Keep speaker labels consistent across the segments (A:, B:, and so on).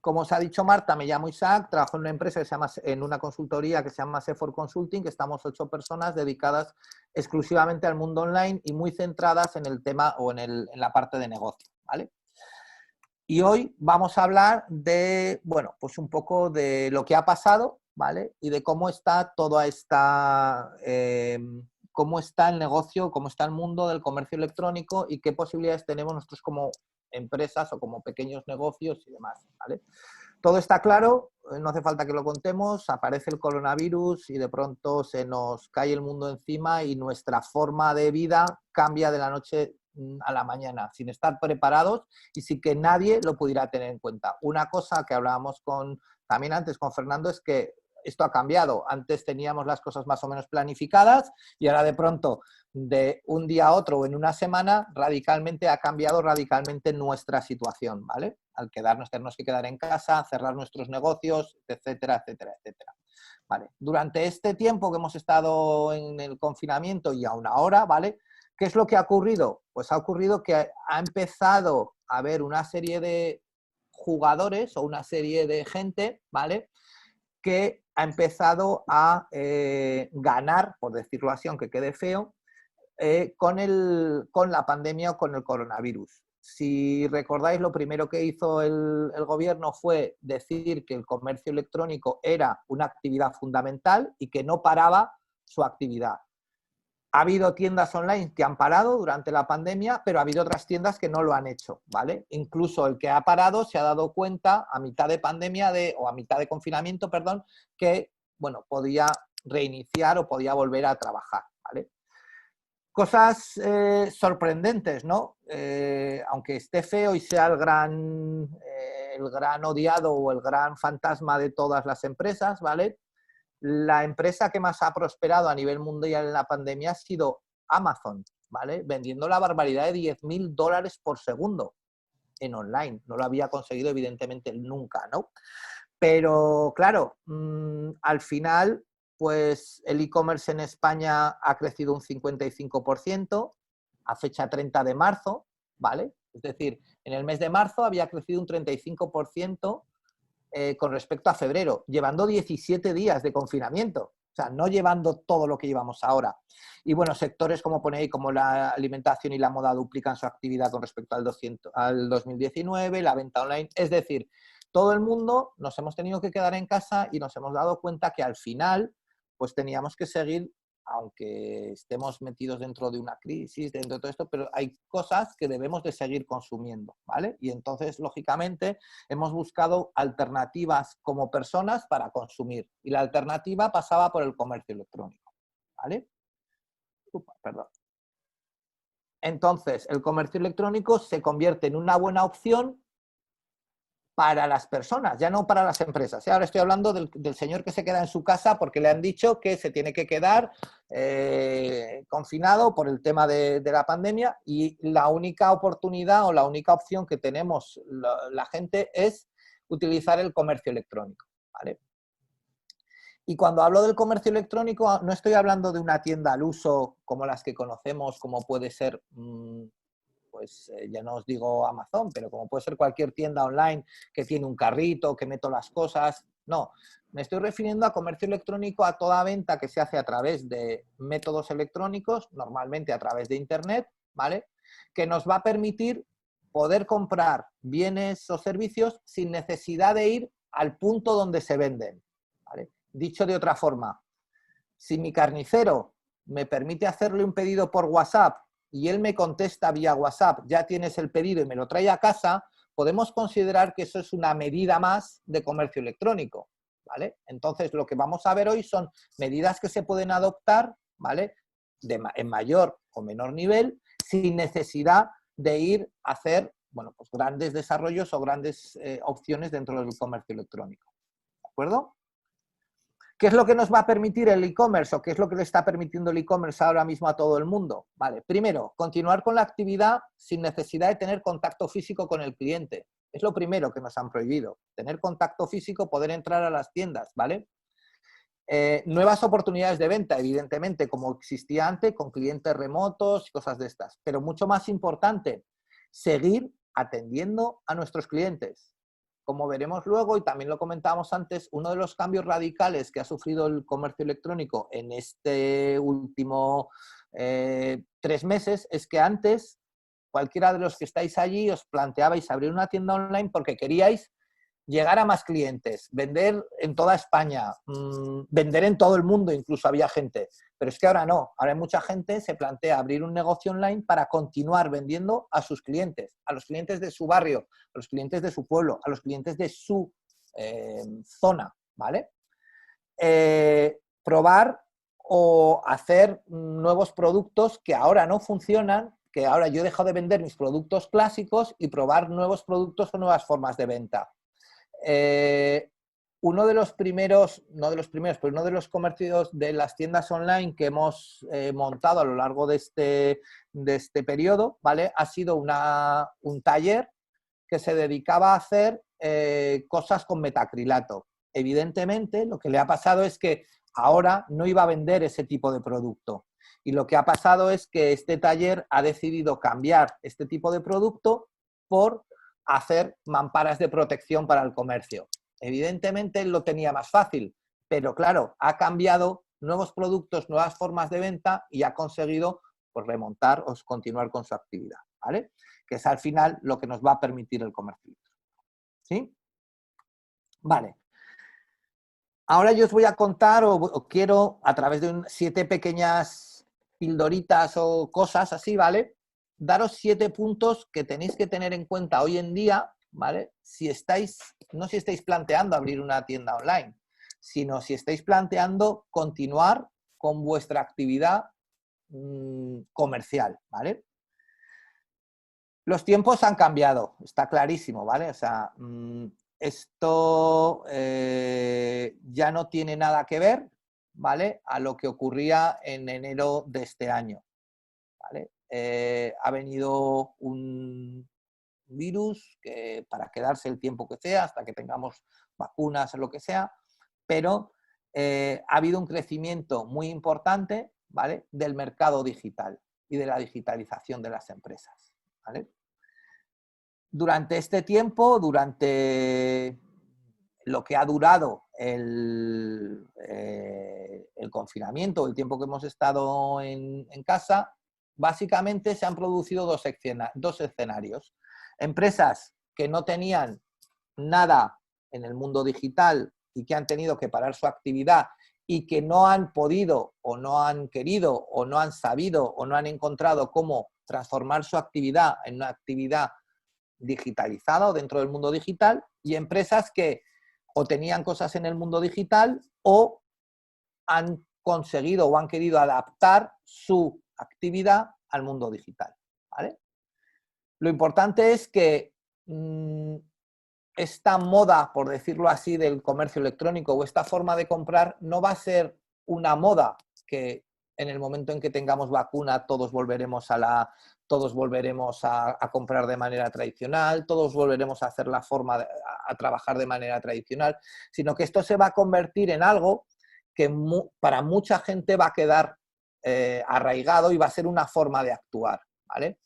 A: como os ha dicho Marta, me llamo Isaac, trabajo en una empresa que se llama, en una consultoría que se llama Sefor Consulting, que estamos 8 personas dedicadas exclusivamente al mundo online y muy centradas en el tema o en la parte de negocio, ¿vale? Y hoy vamos a hablar de, bueno, pues un poco de lo que ha pasado, ¿vale? Y de cómo está toda esta, cómo está el negocio, cómo está el mundo del comercio electrónico y qué posibilidades tenemos nosotros como empresas o como pequeños negocios y demás, ¿vale? Todo está claro, no hace falta que lo contemos, aparece el coronavirus y de pronto se nos cae el mundo encima y nuestra forma de vida cambia de la noche a la mañana, sin estar preparados y sin que nadie lo pudiera tener en cuenta. Una cosa que hablábamos también antes con Fernando es que esto ha cambiado. Antes teníamos las cosas más o menos planificadas y ahora de pronto, de un día a otro o en una semana, ha cambiado radicalmente nuestra situación, ¿vale? Al tenernos que quedar en casa, cerrar nuestros negocios, etcétera, etcétera, etcétera. Vale. Durante este tiempo que hemos estado en el confinamiento y aún ahora, ¿vale? ¿Qué es lo que ha ocurrido? Pues ha ocurrido que ha empezado a haber una serie de jugadores o una serie de gente, ¿vale?, que ha empezado a ganar, por decirlo así, aunque quede feo, con la pandemia o con el coronavirus. Si recordáis, lo primero que hizo el gobierno fue decir que el comercio electrónico era una actividad fundamental y que no paraba su actividad. Ha habido tiendas online que han parado durante la pandemia, pero ha habido otras tiendas que no lo han hecho, ¿vale? Incluso el que ha parado se ha dado cuenta a mitad de pandemia, o a mitad de confinamiento, perdón, que, bueno, podía reiniciar o podía volver a trabajar, ¿vale? Cosas sorprendentes, ¿no? Aunque esté feo y sea el gran odiado o el gran fantasma de todas las empresas, ¿vale? La empresa que más ha prosperado a nivel mundial en la pandemia ha sido Amazon, ¿vale? Vendiendo la barbaridad de $10.000 por segundo en online. No lo había conseguido, evidentemente, nunca, ¿no? Pero, claro, al final, pues el e-commerce en España ha crecido un 55% a fecha 30 de marzo, ¿vale? Es decir, en el mes de marzo había crecido un 35%, con respecto a febrero, llevando 17 días de confinamiento, o sea, no llevando todo lo que llevamos ahora. Y bueno, sectores como ponéis, como la alimentación y la moda duplican su actividad con respecto al 2019, la venta online, es decir, todo el mundo nos hemos tenido que quedar en casa y nos hemos dado cuenta que al final, pues teníamos que seguir, aunque estemos metidos dentro de una crisis, dentro de todo esto, pero hay cosas que debemos de seguir consumiendo, ¿vale? Y entonces, lógicamente, hemos buscado alternativas como personas para consumir. Y la alternativa pasaba por el comercio electrónico, ¿vale? Perdón. Entonces, el comercio electrónico se convierte en una buena opción para las personas, ya no para las empresas. Ahora estoy hablando del señor que se queda en su casa porque le han dicho que se tiene que quedar confinado por el tema de la pandemia y la única oportunidad o la única opción que tenemos la gente es utilizar el comercio electrónico, ¿vale? Y cuando hablo del comercio electrónico no estoy hablando de una tienda al uso como las que conocemos, como puede ser pues ya no os digo Amazon, pero como puede ser cualquier tienda online que tiene un carrito, que meto las cosas. No, me estoy refiriendo a comercio electrónico, a toda venta que se hace a través de métodos electrónicos, normalmente a través de Internet, ¿vale? Que nos va a permitir poder comprar bienes o servicios sin necesidad de ir al punto donde se venden, ¿vale? Dicho de otra forma, si mi carnicero me permite hacerle un pedido por WhatsApp y él me contesta vía WhatsApp, ya tienes el pedido y me lo trae a casa, podemos considerar que eso es una medida más de comercio electrónico, ¿vale? Entonces, lo que vamos a ver hoy son medidas que se pueden adoptar, ¿vale? En mayor o menor nivel, sin necesidad de ir a hacer, bueno, pues grandes desarrollos o grandes opciones dentro del comercio electrónico, ¿de acuerdo? ¿Qué es lo que nos va a permitir el e-commerce o qué es lo que le está permitiendo el e-commerce ahora mismo a todo el mundo? Vale, primero, continuar con la actividad sin necesidad de tener contacto físico con el cliente. Es lo primero que nos han prohibido, tener contacto físico, poder entrar a las tiendas, ¿vale? Nuevas oportunidades de venta, evidentemente, como existía antes, con clientes remotos y cosas de estas. Pero mucho más importante, seguir atendiendo a nuestros clientes. como veremos luego, y también lo comentábamos antes, uno de los cambios radicales que ha sufrido el comercio electrónico en este último 3 meses es que antes cualquiera de los que estáis allí os planteabais abrir una tienda online porque queríais llegar a más clientes, vender en toda España, vender en todo el mundo, incluso había gente. Pero es que ahora no, ahora hay mucha gente se plantea abrir un negocio online para continuar vendiendo a sus clientes, a los clientes de su barrio, a los clientes de su pueblo, a los clientes de su zona, ¿vale? Probar o hacer nuevos productos que ahora no funcionan, que ahora yo he dejado de vender mis productos clásicos y probar nuevos productos o nuevas formas de venta. Uno de los primeros, no de los primeros, pero uno de los comercios de las tiendas online que hemos montado a lo largo de este periodo, ¿vale? Ha sido un taller que se dedicaba a hacer cosas con metacrilato. Evidentemente, lo que le ha pasado es que ahora no iba a vender ese tipo de producto. Y lo que ha pasado es que este taller ha decidido cambiar este tipo de producto por hacer mamparas de protección para el comercio. Evidentemente él lo tenía más fácil, pero claro, ha cambiado nuevos productos, nuevas formas de venta y ha conseguido pues, remontar o continuar con su actividad, ¿vale? Que es al final lo que nos va a permitir el comercio. ¿Sí? Vale. Ahora yo os voy a contar o quiero, a través de 7 pequeñas pildoritas o cosas así, ¿vale? Daros 7 puntos que tenéis que tener en cuenta hoy en día, ¿vale? No si estáis planteando abrir una tienda online, sino si estáis planteando continuar con vuestra actividad comercial, ¿vale? Los tiempos han cambiado, está clarísimo, ¿vale? O sea, esto ya no tiene nada que ver, ¿vale? A lo que ocurría en enero de este año, ¿vale? Ha venido un virus que para quedarse el tiempo que sea, hasta que tengamos vacunas o lo que sea, pero ha habido un crecimiento muy importante, ¿vale? Del mercado digital y de la digitalización de las empresas, ¿vale? Durante este tiempo, durante lo que ha durado el confinamiento, el tiempo que hemos estado en casa, básicamente se han producido dos escenarios. Empresas que no tenían nada en el mundo digital y que han tenido que parar su actividad y que no han podido o no han querido o no han sabido o no han encontrado cómo transformar su actividad en una actividad digitalizada o dentro del mundo digital, y empresas que o tenían cosas en el mundo digital o han conseguido o han querido adaptar su actividad al mundo digital, ¿vale? Lo importante es que esta moda, por decirlo así, del comercio electrónico o esta forma de comprar no va a ser una moda que en el momento en que tengamos vacuna todos volveremos a comprar de manera tradicional, todos volveremos a hacer a trabajar de manera tradicional, sino que esto se va a convertir en algo que para mucha gente va a quedar arraigado y va a ser una forma de actuar, ¿vale?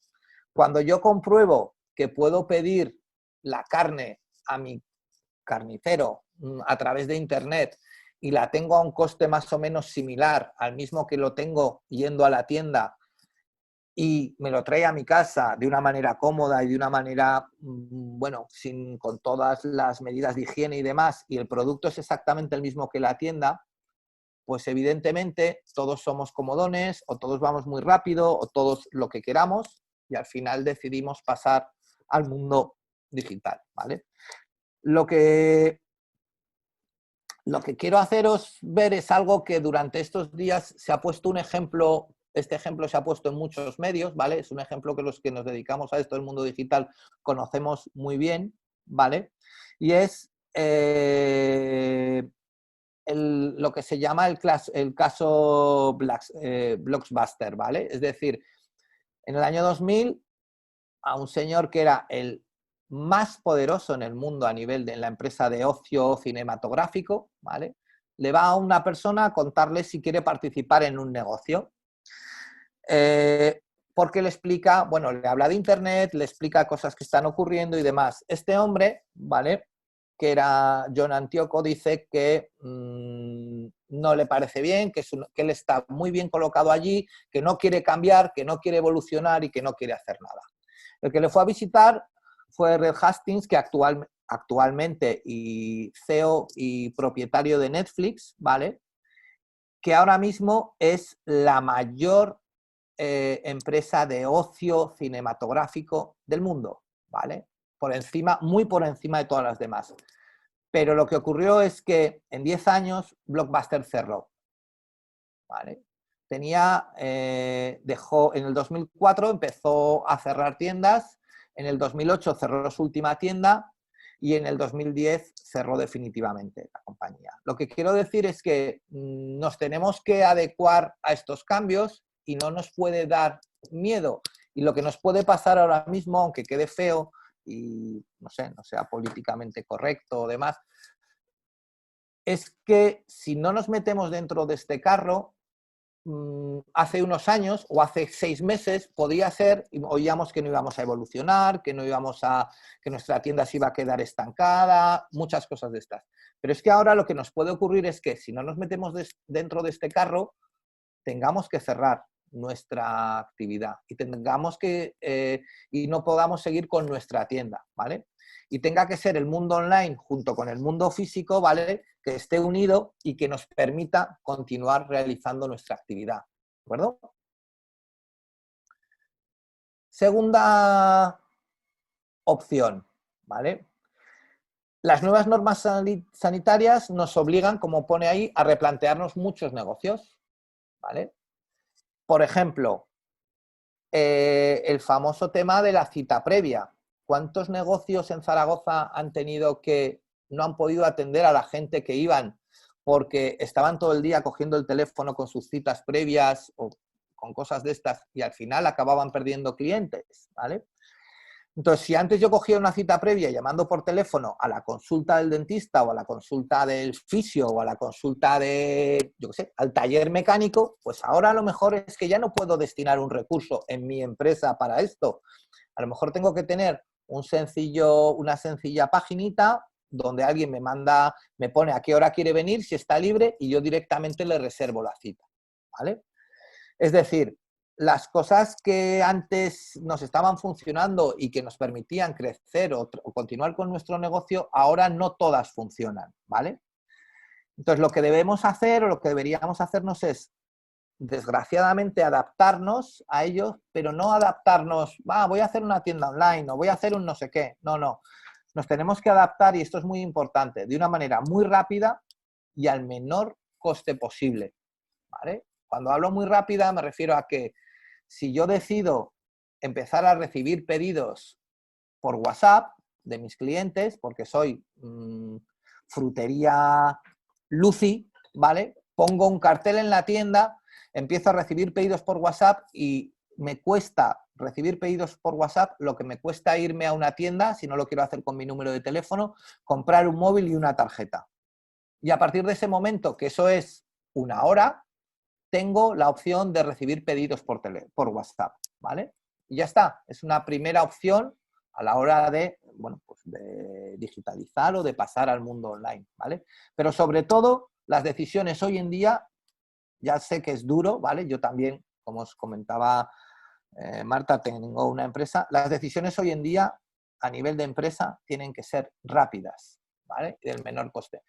A: Cuando yo compruebo que puedo pedir la carne a mi carnicero a través de internet y la tengo a un coste más o menos similar al mismo que lo tengo yendo a la tienda y me lo trae a mi casa de una manera cómoda y de una manera, bueno, con todas las medidas de higiene y demás, y el producto es exactamente el mismo que la tienda, pues evidentemente todos somos comodones o todos vamos muy rápido o todos lo que queramos y al final decidimos pasar al mundo digital, ¿vale? Lo que quiero haceros ver es algo que durante estos días se ha puesto un ejemplo, este ejemplo se ha puesto en muchos medios, ¿vale? Es un ejemplo que los que nos dedicamos a esto del mundo digital conocemos muy bien, ¿vale? Y es lo que se llama el caso Blockbuster, ¿vale? Es decir, en el año 2000 a un señor que era el más poderoso en el mundo a nivel de la empresa de ocio cinematográfico, ¿vale? Le va a una persona a contarle si quiere participar en un negocio. Porque le explica, bueno, le habla de internet, le explica cosas que están ocurriendo y demás. Este hombre, ¿vale? que era John Antioco, dice que no le parece bien, que él está muy bien colocado allí, que no quiere cambiar, que no quiere evolucionar y que no quiere hacer nada. El que le fue a visitar fue Reed Hastings, que actualmente y CEO y propietario de Netflix, ¿vale? Que ahora mismo es la mayor empresa de ocio cinematográfico del mundo, ¿vale? Por encima, muy por encima de todas las demás. Pero lo que ocurrió es que en 10 años Blockbuster cerró, ¿vale? Dejó en el 2004, empezó a cerrar tiendas, en el 2008 cerró su última tienda y en el 2010 cerró definitivamente la compañía. Lo que quiero decir es que nos tenemos que adecuar a estos cambios y no nos puede dar miedo. Y lo que nos puede pasar ahora mismo, aunque quede feo y no sea políticamente correcto o demás, es que si no nos metemos dentro de este carro, hace unos años o hace 6 meses podía ser, oíamos que no íbamos a evolucionar, que nuestra tienda se iba a quedar estancada, muchas cosas de estas. Pero es que ahora lo que nos puede ocurrir es que si no nos metemos dentro de este carro, tengamos que cerrar nuestra actividad y no podamos seguir con nuestra tienda, ¿vale? Y tenga que ser el mundo online junto con el mundo físico, ¿vale? Que esté unido y que nos permita continuar realizando nuestra actividad, ¿de acuerdo? Segunda opción, ¿vale? Las nuevas normas sanitarias nos obligan, como pone ahí, a replantearnos muchos negocios, ¿vale? Por ejemplo, el famoso tema de la cita previa. ¿Cuántos negocios en Zaragoza han tenido que no han podido atender a la gente que iban porque estaban todo el día cogiendo el teléfono con sus citas previas o con cosas de estas y al final acababan perdiendo clientes, ¿vale? Entonces, si antes yo cogía una cita previa llamando por teléfono a la consulta del dentista o a la consulta del fisio o a la consulta de, yo qué sé, al taller mecánico, pues ahora a lo mejor es que ya no puedo destinar un recurso en mi empresa para esto. A lo mejor tengo que tener una sencilla paginita donde alguien me pone a qué hora quiere venir, si está libre, y yo directamente le reservo la cita, ¿vale? Es decir, las cosas que antes nos estaban funcionando y que nos permitían crecer o continuar con nuestro negocio, ahora no todas funcionan, ¿vale? Entonces, lo que debemos hacer o lo que deberíamos hacernos es, desgraciadamente, adaptarnos a ellos, pero no adaptarnos, voy a hacer una tienda online o voy a hacer un no sé qué. No, no. Nos tenemos que adaptar, y esto es muy importante, de una manera muy rápida y al menor coste posible, ¿vale? Cuando hablo muy rápida me refiero a que si yo decido empezar a recibir pedidos por WhatsApp de mis clientes, porque soy frutería Lucy, ¿vale? Pongo un cartel en la tienda, empiezo a recibir pedidos por WhatsApp y me cuesta recibir pedidos por WhatsApp lo que me cuesta irme a una tienda, si no lo quiero hacer con mi número de teléfono, comprar un móvil y una tarjeta. Y a partir de ese momento, que eso es una hora, tengo la opción de recibir pedidos por WhatsApp, ¿vale? Y ya está, es una primera opción a la hora de, bueno, pues de digitalizar o de pasar al mundo online, ¿vale? Pero sobre todo, las decisiones hoy en día, ya sé que es duro, ¿vale? Yo también, como os comentaba Marta, tengo una empresa. Las decisiones hoy en día, a nivel de empresa, tienen que ser rápidas, ¿vale? Y del menor coste.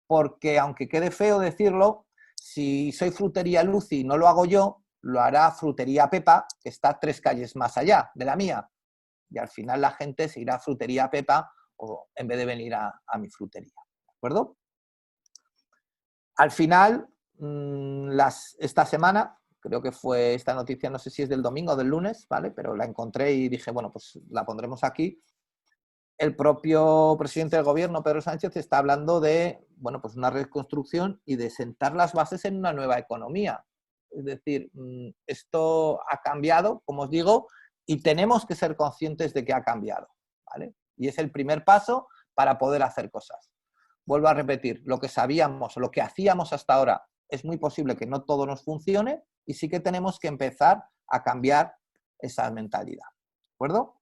A: Porque, aunque quede feo decirlo, si soy frutería Lucy y no lo hago yo, lo hará frutería Pepa, que está 3 calles más allá de la mía. Y al final la gente se irá a frutería Pepa o en vez de venir a mi frutería. ¿De acuerdo? Al final, esta semana, creo que fue esta noticia, no sé si es del domingo o del lunes, ¿vale? Pero la encontré y dije, bueno, pues la pondremos aquí. El propio presidente del gobierno, Pedro Sánchez, está hablando de, bueno, pues una reconstrucción y de sentar las bases en una nueva economía. Es decir, esto ha cambiado, como os digo, y tenemos que ser conscientes de que ha cambiado, ¿vale? Y es el primer paso para poder hacer cosas. Vuelvo a repetir, lo que sabíamos o lo que hacíamos hasta ahora es muy posible que no todo nos funcione y sí que tenemos que empezar a cambiar esa mentalidad. ¿De acuerdo?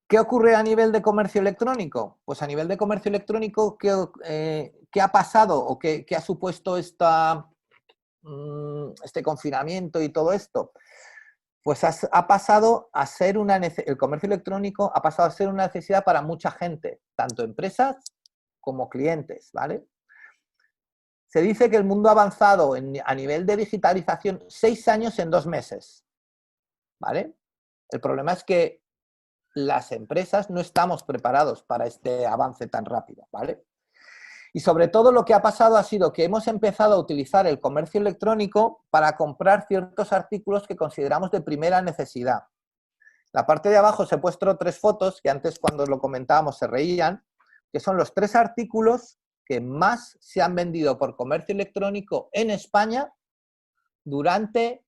A: ¿Qué ocurre a nivel de comercio electrónico? Pues a nivel de comercio electrónico, ¿qué ha pasado o qué ha supuesto este confinamiento y todo esto? Pues ha pasado a ser el comercio electrónico ha pasado a ser una necesidad para mucha gente, tanto empresas como clientes, ¿vale? Se dice que el mundo ha avanzado a nivel de digitalización 6 años en 2 meses, ¿vale? El problema es que las empresas no estamos preparados para este avance tan rápido, ¿vale? Y sobre todo lo que ha pasado ha sido que hemos empezado a utilizar el comercio electrónico para comprar ciertos artículos que consideramos de primera necesidad. La parte de abajo os he puesto 3 fotos que antes cuando lo comentábamos se reían, que son los 3 artículos que más se han vendido por comercio electrónico en España durante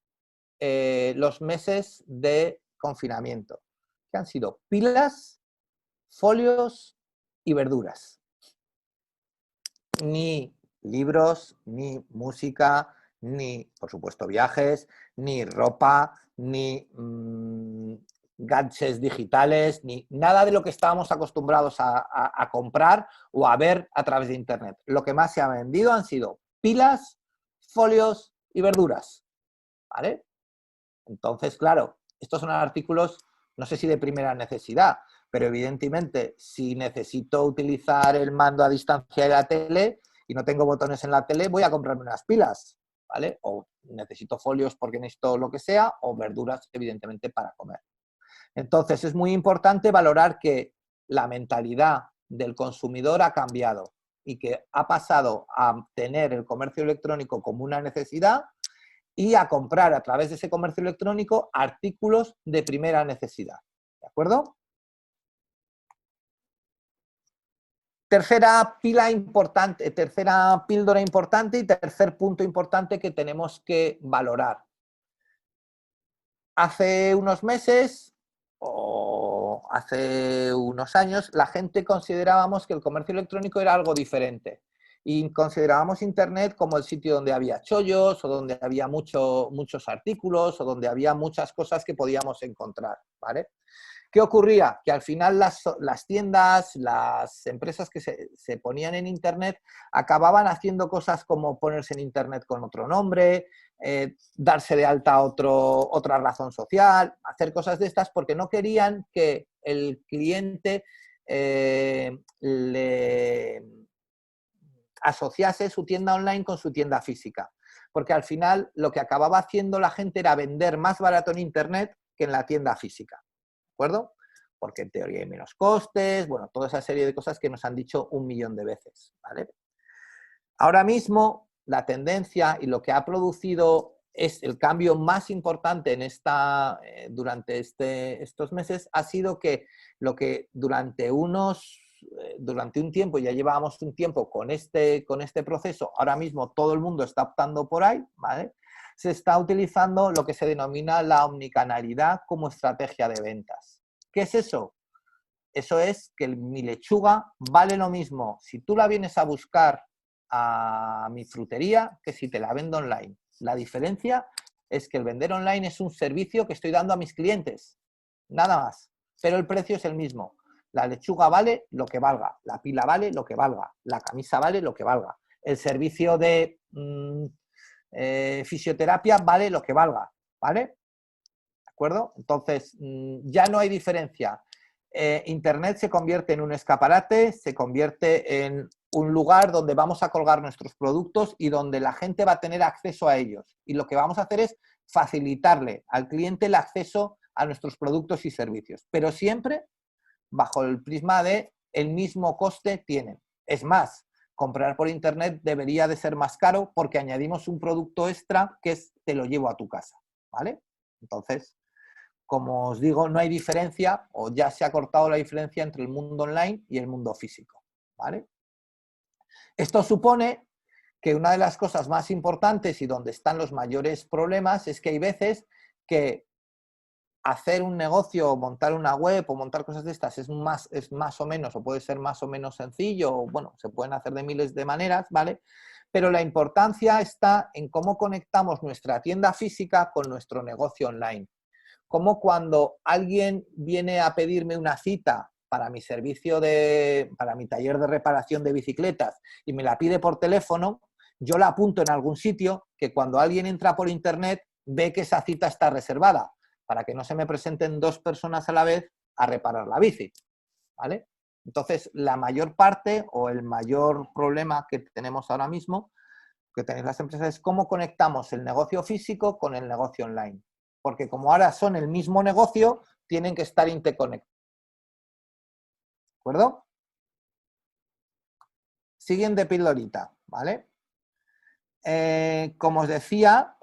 A: los meses de confinamiento, que han sido pilas, folios y verduras. Ni libros, ni música, ni, por supuesto, viajes, ni ropa, ni gadgets digitales, ni nada de lo que estábamos acostumbrados a comprar o a ver a través de Internet. Lo que más se ha vendido han sido pilas, folios y verduras, ¿vale? Entonces, claro, estos son artículos, no sé si de primera necesidad, pero evidentemente si necesito utilizar el mando a distancia de la tele y no tengo botones en la tele, voy a comprarme unas pilas, ¿vale? O necesito folios porque necesito lo que sea, o verduras, evidentemente, para comer. Entonces, es muy importante valorar que la mentalidad del consumidor ha cambiado y que ha pasado a tener el comercio electrónico como una necesidad y a comprar a través de ese comercio electrónico artículos de primera necesidad. ¿De acuerdo? Tercera píldora importante y tercer punto importante que tenemos que valorar. Hace unos meses o hace unos años la gente considerábamos que el comercio electrónico era algo diferente y considerábamos Internet como el sitio donde había chollos o donde había muchos artículos o donde había muchas cosas que podíamos encontrar, ¿vale? ¿Qué ocurría? Que al final las tiendas, las empresas que se ponían en Internet acababan haciendo cosas como ponerse en Internet con otro nombre, darse de alta otra razón social, hacer cosas de estas porque no querían que el cliente le asociase su tienda online con su tienda física. Porque al final lo que acababa haciendo la gente era vender más barato en Internet que en la tienda física. ¿De acuerdo? Porque en teoría hay menos costes, bueno, toda esa serie de cosas que nos han dicho 1.000.000 de veces, ¿vale? Ahora mismo, la tendencia y lo que ha producido es el cambio más importante en durante estos meses ha sido que lo que durante un tiempo, ya llevábamos un tiempo con este proceso, ahora mismo todo el mundo está optando por ahí, ¿vale? Se está utilizando lo que se denomina la omnicanalidad como estrategia de ventas. ¿Qué es eso? Eso es que mi lechuga vale lo mismo si tú la vienes a buscar a mi frutería que si te la vendo online. La diferencia es que el vender online es un servicio que estoy dando a mis clientes, nada más, pero el precio es el mismo. La lechuga vale lo que valga, la pila vale lo que valga, la camisa vale lo que valga, el servicio de fisioterapia vale lo que valga, ¿vale? ¿De acuerdo? Entonces, ya no hay diferencia. Internet se convierte en un escaparate, se convierte en un lugar donde vamos a colgar nuestros productos y donde la gente va a tener acceso a ellos. Y lo que vamos a hacer es facilitarle al cliente el acceso a nuestros productos y servicios, pero siempre bajo el prisma de el mismo coste tienen. Es más, comprar por Internet debería de ser más caro porque añadimos un producto extra que es te lo llevo a tu casa, ¿vale? Entonces, como os digo, no hay diferencia o ya se ha cortado la diferencia entre el mundo online y el mundo físico, ¿vale? Esto supone que una de las cosas más importantes y donde están los mayores problemas es que hay veces que hacer un negocio o montar una web o montar cosas de estas es más o menos o puede ser más o menos sencillo o bueno, se pueden hacer de miles de maneras, ¿vale? Pero la importancia está en cómo conectamos nuestra tienda física con nuestro negocio online. como cuando alguien viene a pedirme una cita para mi servicio para mi taller de reparación de bicicletas y me la pide por teléfono, yo la apunto en algún sitio que cuando alguien entra por internet ve que esa cita está reservada, para que no se me presenten 2 personas a la vez a reparar la bici, ¿vale? Entonces, la mayor parte o el mayor problema que tenemos ahora mismo, que tenéis las empresas, es cómo conectamos el negocio físico con el negocio online. Porque como ahora son el mismo negocio, tienen que estar interconectados. ¿De acuerdo? Siguiente pildorita, ¿vale? Como os decía,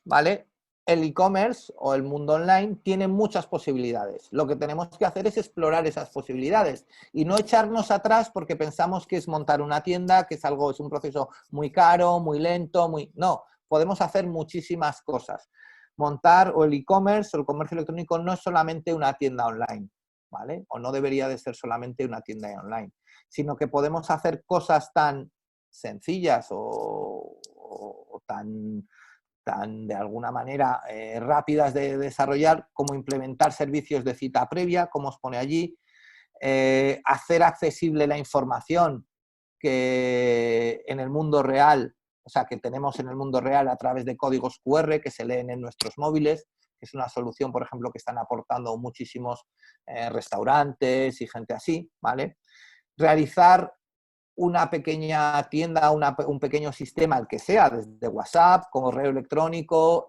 A: ¿vale? El e-commerce o el mundo online tiene muchas posibilidades. Lo que tenemos que hacer es explorar esas posibilidades y no echarnos atrás porque pensamos que es montar una tienda, que es un proceso muy caro, muy lento, No, podemos hacer muchísimas cosas. Montar o el e-commerce o el comercio electrónico no es solamente una tienda online, ¿vale? O no debería de ser solamente una tienda online, sino que podemos hacer cosas tan sencillas o tan de alguna manera rápidas de desarrollar, como implementar servicios de cita previa, como os pone allí, hacer accesible la información que en el mundo real, o sea, que tenemos en el mundo real a través de códigos QR que se leen en nuestros móviles, que es una solución, por ejemplo, que están aportando muchísimos restaurantes y gente así, ¿vale? Realizar una pequeña tienda, un pequeño sistema, el que sea, desde WhatsApp, correo electrónico,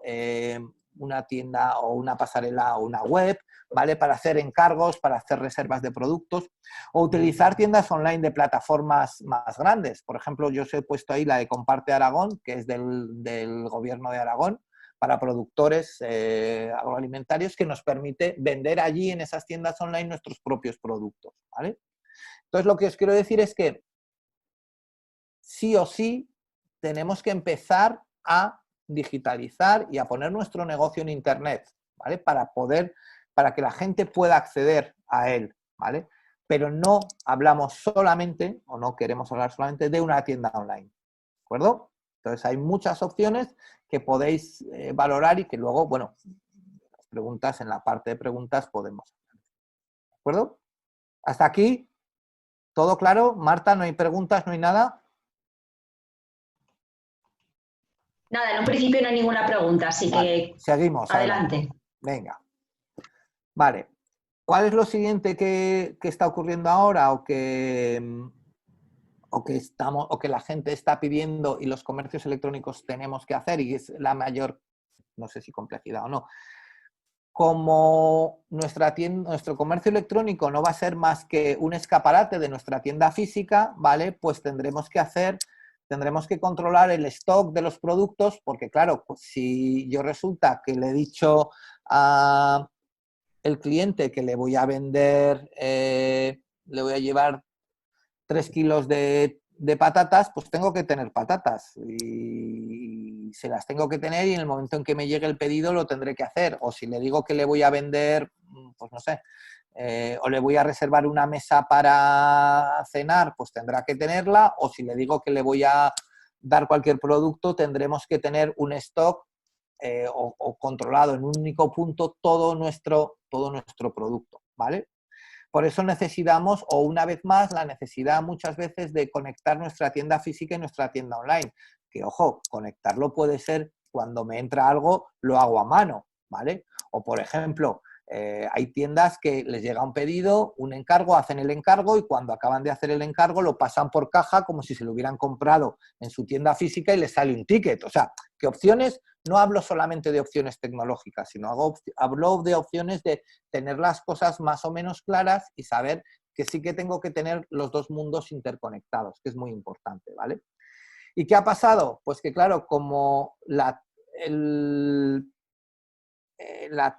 A: una tienda o una pasarela o una web, ¿vale? Para hacer encargos, para hacer reservas de productos, o utilizar tiendas online de plataformas más grandes. Por ejemplo, yo os he puesto ahí la de Comparte Aragón, que es del gobierno de Aragón, para productores agroalimentarios, que nos permite vender allí en esas tiendas online nuestros propios productos, ¿vale? Entonces, lo que os quiero decir es que sí o sí tenemos que empezar a digitalizar y a poner nuestro negocio en internet, ¿vale? Para que la gente pueda acceder a él, ¿vale? Pero no hablamos solamente, o no queremos hablar solamente de una tienda online, ¿de acuerdo? Entonces hay muchas opciones que podéis valorar y que luego, bueno, las preguntas, en la parte de preguntas podemos. ¿De acuerdo? Hasta aquí, ¿todo claro? Marta, ¿no hay preguntas, no hay nada?
B: Nada, en un principio no hay ninguna pregunta, así
A: vale,
B: que
A: seguimos
B: adelante.
A: Venga. Vale. ¿Cuál es lo siguiente que está ocurriendo ahora o que la gente está pidiendo y los comercios electrónicos tenemos que hacer? Y es la mayor, no sé si complejidad o no. Como nuestro comercio electrónico no va a ser más que un escaparate de nuestra tienda física, ¿vale? Pues tendremos que controlar el stock de los productos, porque claro, pues si yo resulta que le he dicho a el cliente que le voy a vender, le voy a llevar 3 kilos de patatas, pues tengo que tener patatas y se las tengo que tener y en el momento en que me llegue el pedido lo tendré que hacer. O si le digo que le voy a vender, pues no sé, o le voy a reservar una mesa para cenar, pues tendrá que tenerla. O si le digo que le voy a dar cualquier producto, tendremos que tener un stock o controlado en un único punto todo nuestro producto, ¿vale? Por eso necesitamos, o una vez más, la necesidad muchas veces de conectar nuestra tienda física y nuestra tienda online. Que, ojo, conectarlo puede ser cuando me entra algo, lo hago a mano, ¿vale? O, por ejemplo, hay tiendas que les llega un pedido, un encargo, hacen el encargo y cuando acaban de hacer el encargo lo pasan por caja como si se lo hubieran comprado en su tienda física y les sale un ticket. O sea, ¿qué opciones? No hablo solamente de opciones tecnológicas, sino hablo de opciones de tener las cosas más o menos claras y saber que sí que tengo que tener los dos mundos interconectados, que es muy importante, ¿vale? ¿Y qué ha pasado? Pues que claro, como la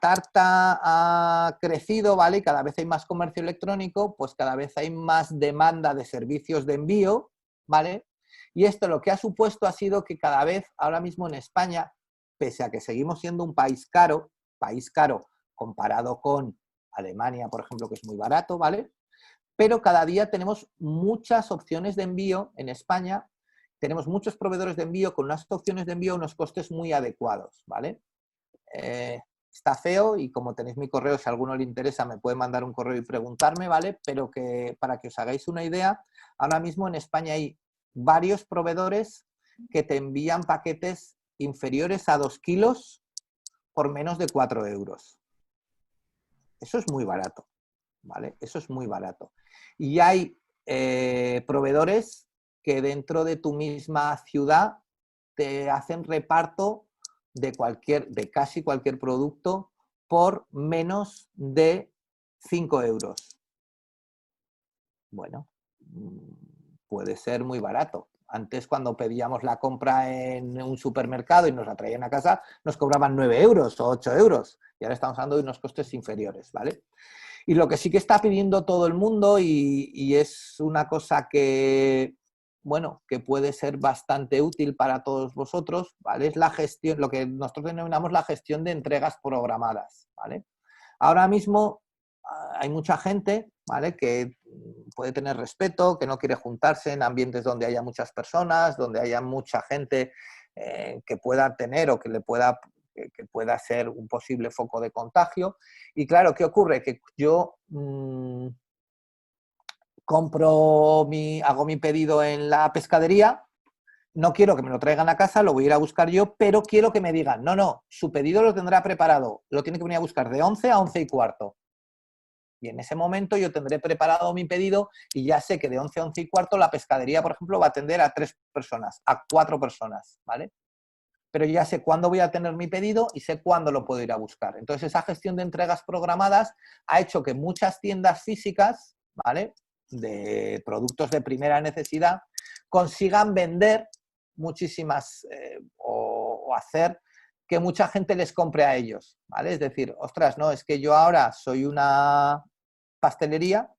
A: tarta ha crecido, ¿vale? Y cada vez hay más comercio electrónico, pues cada vez hay más demanda de servicios de envío, ¿vale? Y esto lo que ha supuesto ha sido que cada vez, ahora mismo en España, pese a que seguimos siendo un país caro comparado con Alemania, por ejemplo, que es muy barato, ¿vale? Pero cada día tenemos muchas opciones de envío en España, tenemos muchos proveedores de envío con unas opciones de envío a unos costes muy adecuados, ¿vale? está feo y como tenéis mi correo, si a alguno le interesa me puede mandar un correo y preguntarme, ¿vale? Pero que para que os hagáis una idea, ahora mismo en España hay varios proveedores que te envían paquetes inferiores a 2 kilos por menos de 4 euros. Eso es muy barato, ¿vale? Eso es muy barato. Y hay proveedores que dentro de tu misma ciudad te hacen reparto de casi cualquier producto por menos de 5 euros. Bueno, puede ser muy barato. Antes, cuando pedíamos la compra en un supermercado y nos la traían a casa, nos cobraban 9 euros o 8 euros. Y ahora estamos hablando de unos costes inferiores, ¿vale? Y lo que sí que está pidiendo todo el mundo, y es una cosa que, bueno, que puede ser bastante útil para todos vosotros, ¿vale? Es la gestión, lo que nosotros denominamos la gestión de entregas programadas, ¿vale? Ahora mismo hay mucha gente, ¿vale?, que puede tener respeto, que no quiere juntarse en ambientes donde haya muchas personas, donde haya mucha gente que pueda tener o que pueda ser un posible foco de contagio. Y claro, ¿qué ocurre? Que yo hago mi pedido en la pescadería, no quiero que me lo traigan a casa, lo voy a ir a buscar yo, pero quiero que me digan, no, su pedido lo tendrá preparado, lo tiene que venir a buscar de 11 a 11 y cuarto. Y en ese momento yo tendré preparado mi pedido y ya sé que de 11 a 11 y cuarto la pescadería, por ejemplo, va a atender a 3 personas, a 4 personas, ¿vale? Pero ya sé cuándo voy a tener mi pedido y sé cuándo lo puedo ir a buscar. Entonces, esa gestión de entregas programadas ha hecho que muchas tiendas físicas, ¿vale?, de productos de primera necesidad, consigan vender muchísimas o hacer que mucha gente les compre a ellos, ¿vale? Es decir, ostras, no, es que yo ahora soy una pastelería,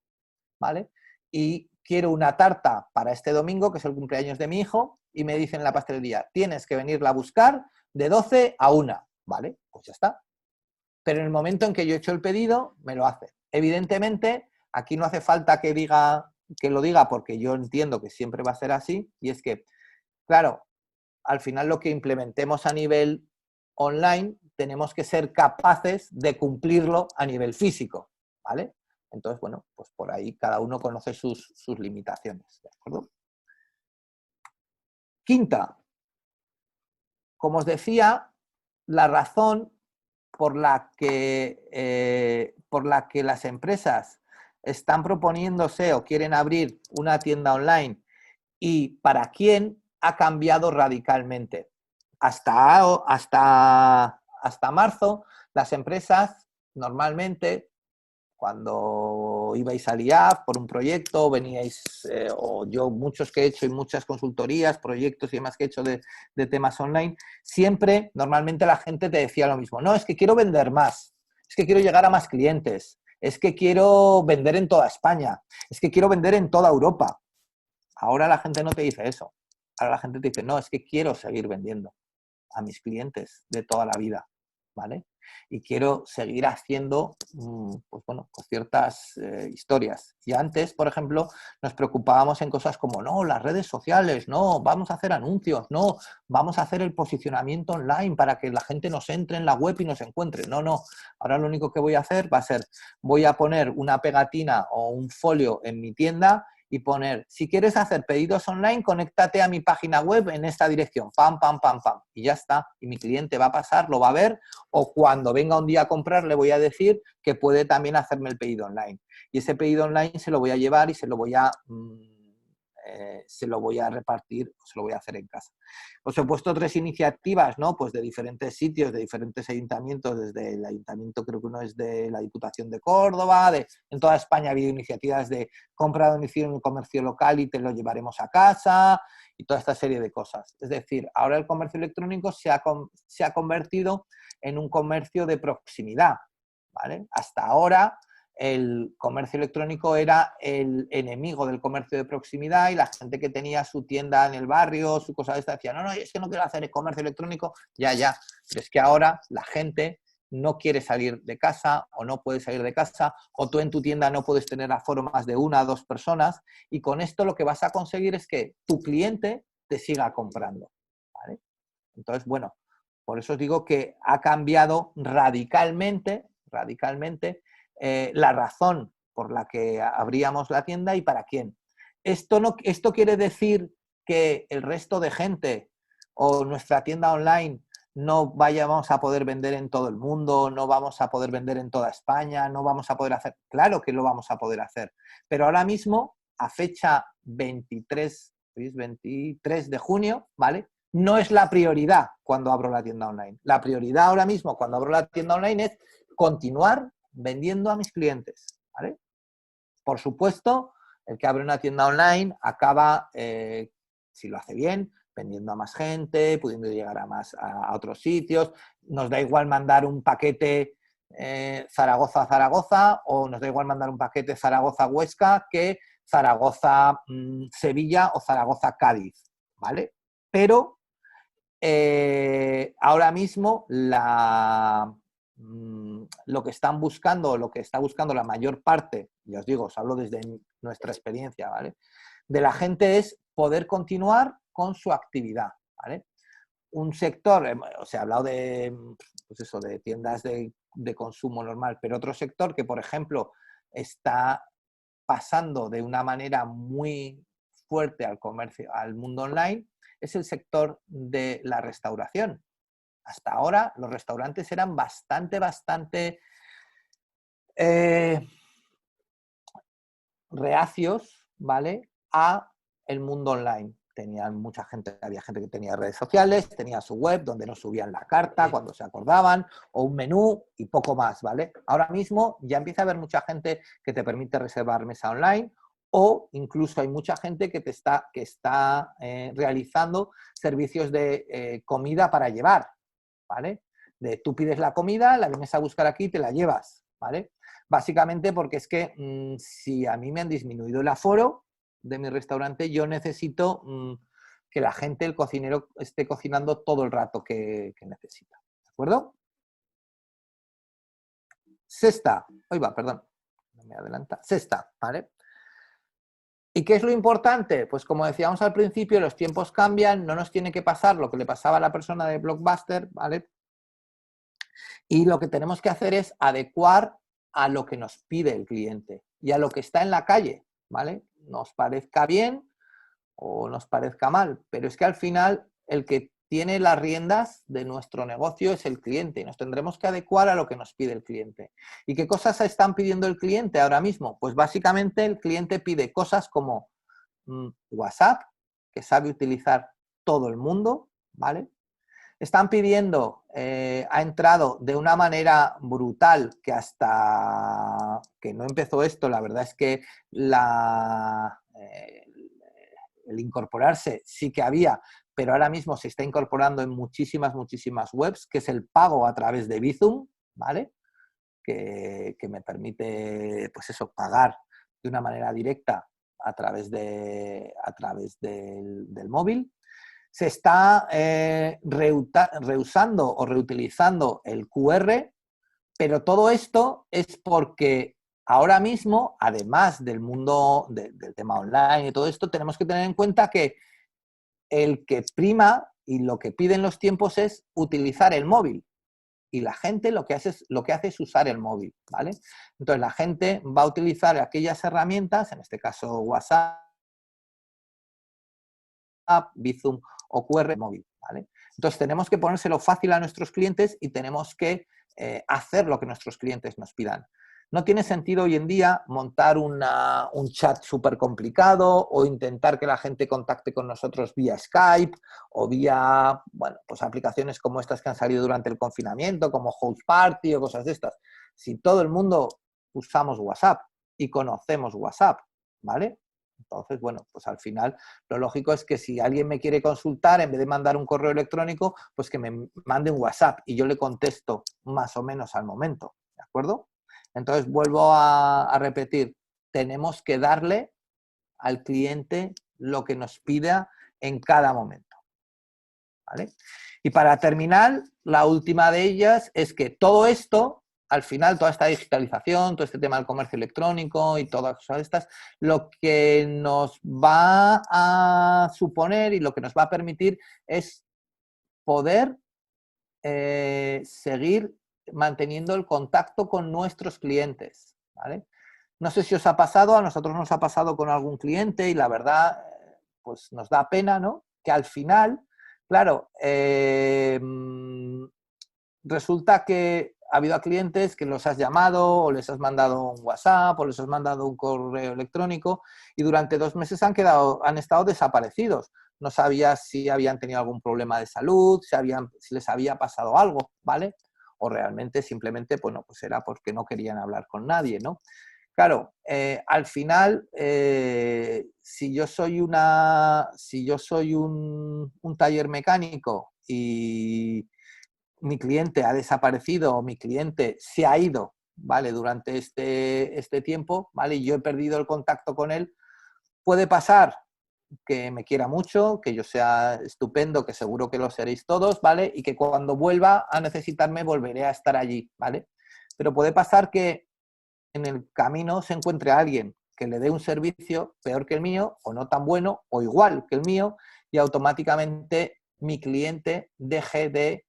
A: ¿vale?, y quiero una tarta para este domingo, que es el cumpleaños de mi hijo, y me dicen en la pastelería, tienes que venirla a buscar de 12 a 1, ¿vale? Pues ya está. Pero en el momento en que yo he hecho el pedido, me lo hace. Evidentemente, aquí no hace falta que lo diga, porque yo entiendo que siempre va a ser así, y es que, claro, al final lo que implementemos a nivel online, tenemos que ser capaces de cumplirlo a nivel físico, ¿vale? Entonces, bueno, pues por ahí cada uno conoce sus limitaciones, ¿de acuerdo? Quinta, como os decía, la razón por la que las empresas están proponiéndose o quieren abrir una tienda online y para quién ha cambiado radicalmente. Hasta marzo, las empresas normalmente, cuando ibais al IAF por un proyecto, veníais, o yo muchos que he hecho y muchas consultorías, proyectos y demás que he hecho de temas online, siempre, normalmente la gente te decía lo mismo, no, es que quiero vender más, es que quiero llegar a más clientes, es que quiero vender en toda España, es que quiero vender en toda Europa. Ahora la gente no te dice eso, ahora la gente te dice, no, es que quiero seguir vendiendo a mis clientes de toda la vida, ¿vale? Y quiero seguir haciendo, pues bueno, pues ciertas historias. Y antes, por ejemplo, nos preocupábamos en cosas como, no, las redes sociales, no, vamos a hacer anuncios, no, vamos a hacer el posicionamiento online para que la gente nos entre en la web y nos encuentre. No, ahora lo único que voy a hacer va a ser, voy a poner una pegatina o un folio en mi tienda y poner, si quieres hacer pedidos online, conéctate a mi página web en esta dirección, pam, pam, pam, pam, y ya está. Y mi cliente va a pasar, lo va a ver, o cuando venga un día a comprar le voy a decir que puede también hacerme el pedido online. Y ese pedido online se lo voy a llevar y se lo voy a repartir, se lo voy a hacer en casa. Os he puesto 3 iniciativas, ¿no?, pues de diferentes sitios, de diferentes ayuntamientos, desde el ayuntamiento, creo que uno es de la Diputación de Córdoba, en toda España ha habido iniciativas de compra a domicilio en el comercio local y te lo llevaremos a casa y toda esta serie de cosas. Es decir, ahora el comercio electrónico se ha convertido en un comercio de proximidad, ¿vale? Hasta ahora el comercio electrónico era el enemigo del comercio de proximidad y la gente que tenía su tienda en el barrio, su cosa de esta, decía, no, es que no quiero hacer el comercio electrónico, ya, pero es que ahora la gente no quiere salir de casa o no puede salir de casa, o tú en tu tienda no puedes tener aforo más de 1 o 2 personas, y con esto lo que vas a conseguir es que tu cliente te siga comprando, ¿vale? Entonces, bueno, por eso os digo que ha cambiado radicalmente la razón por la que abríamos la tienda y para quién. Esto quiere decir que el resto de gente o nuestra tienda online no vamos a poder vender en todo el mundo, no vamos a poder vender en toda España, no vamos a poder hacer... Claro que lo vamos a poder hacer, pero ahora mismo, a fecha 23 de junio, ¿vale? No es la prioridad cuando abro la tienda online. La prioridad ahora mismo cuando abro la tienda online es continuar vendiendo a mis clientes, ¿vale? Por supuesto, el que abre una tienda online acaba, si lo hace bien, vendiendo a más gente, pudiendo llegar a otros sitios. Nos da igual mandar un paquete Zaragoza-Zaragoza o nos da igual mandar un paquete Zaragoza-Huesca que Zaragoza-Sevilla o Zaragoza-Cádiz, ¿vale? Pero ahora mismo lo que están buscando, lo que está buscando la mayor parte, ya os digo, os hablo desde nuestra experiencia, ¿vale? De la gente es poder continuar con su actividad, ¿vale? Un sector, os he hablado de, pues eso, de tiendas de consumo normal, pero otro sector que, por ejemplo, está pasando de una manera muy fuerte al comercio, al mundo online, es el sector de la restauración. Hasta ahora los restaurantes eran bastante reacios, ¿vale?, a el mundo online. Tenían mucha gente, había gente que tenía redes sociales, tenía su web donde nos subían la carta cuando se acordaban, o un menú y poco más, ¿vale? Ahora mismo ya empieza a haber mucha gente que te permite reservar mesa online, o incluso hay mucha gente que está realizando servicios de comida para llevar, ¿vale? Tú pides la comida, la vienes a buscar aquí y te la llevas, ¿vale? Básicamente porque es que si a mí me han disminuido el aforo de mi restaurante, yo necesito que la gente, el cocinero, esté cocinando todo el rato que necesita. ¿De acuerdo? Sexta, perdón, no me adelanta. Sexta, ¿vale? ¿Y qué es lo importante? Pues como decíamos al principio, los tiempos cambian, no nos tiene que pasar lo que le pasaba a la persona de Blockbuster, ¿vale? Y lo que tenemos que hacer es adecuar a lo que nos pide el cliente y a lo que está en la calle, ¿vale? Nos parezca bien o nos parezca mal, pero es que al final el que tiene las riendas de nuestro negocio es el cliente y nos tendremos que adecuar a lo que nos pide el cliente. ¿Y qué cosas están pidiendo el cliente ahora mismo? Pues básicamente el cliente pide cosas como WhatsApp, que sabe utilizar todo el mundo, ¿vale? Están pidiendo, ha entrado de una manera brutal que hasta que no empezó esto, la verdad es que el incorporarse sí que había, pero ahora mismo se está incorporando en muchísimas webs, que es el pago a través de Bizum, ¿vale? Que me permite, pues eso, pagar de una manera directa a través del móvil. Se está reusando o reutilizando el QR, pero todo esto es porque ahora mismo, además del mundo del tema online y todo esto, tenemos que tener en cuenta que el que prima y lo que piden los tiempos es utilizar el móvil. Y la gente lo que hace es usar el móvil, ¿vale? Entonces la gente va a utilizar aquellas herramientas, en este caso WhatsApp, Bizum o QR móvil, ¿vale? Entonces tenemos que ponérselo fácil a nuestros clientes y tenemos que hacer lo que nuestros clientes nos pidan. No tiene sentido hoy en día montar un chat súper complicado o intentar que la gente contacte con nosotros vía Skype o vía, bueno, pues aplicaciones como estas que han salido durante el confinamiento, como House Party o cosas de estas. Si todo el mundo usamos WhatsApp y conocemos WhatsApp, ¿vale? Entonces, bueno, pues al final lo lógico es que si alguien me quiere consultar, en vez de mandar un correo electrónico, pues que me mande un WhatsApp y yo le contesto más o menos al momento, ¿de acuerdo? Entonces, vuelvo a repetir, tenemos que darle al cliente lo que nos pida en cada momento, ¿vale? Y para terminar, la última de ellas es que todo esto, al final, toda esta digitalización, todo este tema del comercio electrónico y todas estas, lo que nos va a suponer y lo que nos va a permitir es poder seguir manteniendo el contacto con nuestros clientes, ¿vale? No sé si os ha pasado, a nosotros nos ha pasado con algún cliente y la verdad, pues nos da pena, ¿no? Que al final, claro, resulta que ha habido a clientes que los has llamado o les has mandado un WhatsApp o les has mandado un correo electrónico y durante 2 meses han estado desaparecidos. No sabías si habían tenido algún problema de salud, si les había pasado algo, ¿vale? O realmente simplemente, bueno, pues era porque no querían hablar con nadie, ¿no? Claro, al final, si yo soy un taller mecánico y mi cliente ha desaparecido o mi cliente se ha ido, ¿vale? Durante este tiempo, ¿vale? Y yo he perdido el contacto con él, puede pasar que me quiera mucho, que yo sea estupendo, que seguro que lo seréis todos, ¿vale? Y que cuando vuelva a necesitarme volveré a estar allí, ¿vale? Pero puede pasar que en el camino se encuentre alguien que le dé un servicio peor que el mío, o no tan bueno, o igual que el mío, y automáticamente mi cliente deje de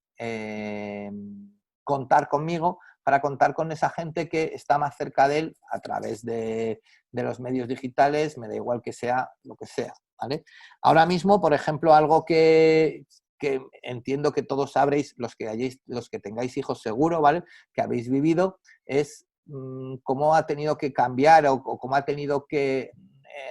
A: contar conmigo para contar con esa gente que está más cerca de él a través de los medios digitales, me da igual que sea lo que sea, ¿vale? Ahora mismo, por ejemplo, algo que entiendo que todos sabréis, los que tengáis hijos seguro, ¿vale? Que habéis vivido, es cómo ha tenido que cambiar o cómo ha tenido que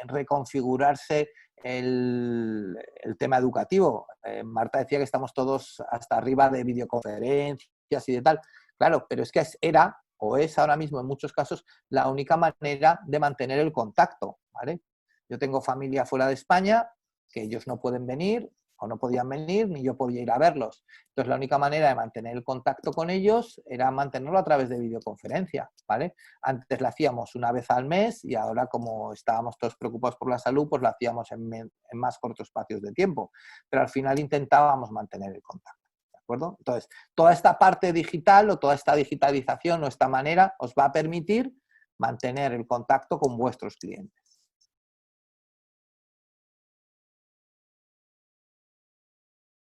A: reconfigurarse el tema educativo. Marta decía que estamos todos hasta arriba de videoconferencias y de tal. Claro, pero es que era o es ahora mismo en muchos casos la única manera de mantener el contacto, ¿vale? Yo tengo familia fuera de España, que ellos no pueden venir o no podían venir, ni yo podía ir a verlos. Entonces, la única manera de mantener el contacto con ellos era mantenerlo a través de videoconferencia, ¿vale? Antes lo hacíamos una vez al mes y ahora, como estábamos todos preocupados por la salud, pues lo hacíamos en más cortos espacios de tiempo. Pero al final intentábamos mantener el contacto, ¿de acuerdo? Entonces, toda esta parte digital o toda esta digitalización o esta manera os va a permitir mantener el contacto con vuestros clientes.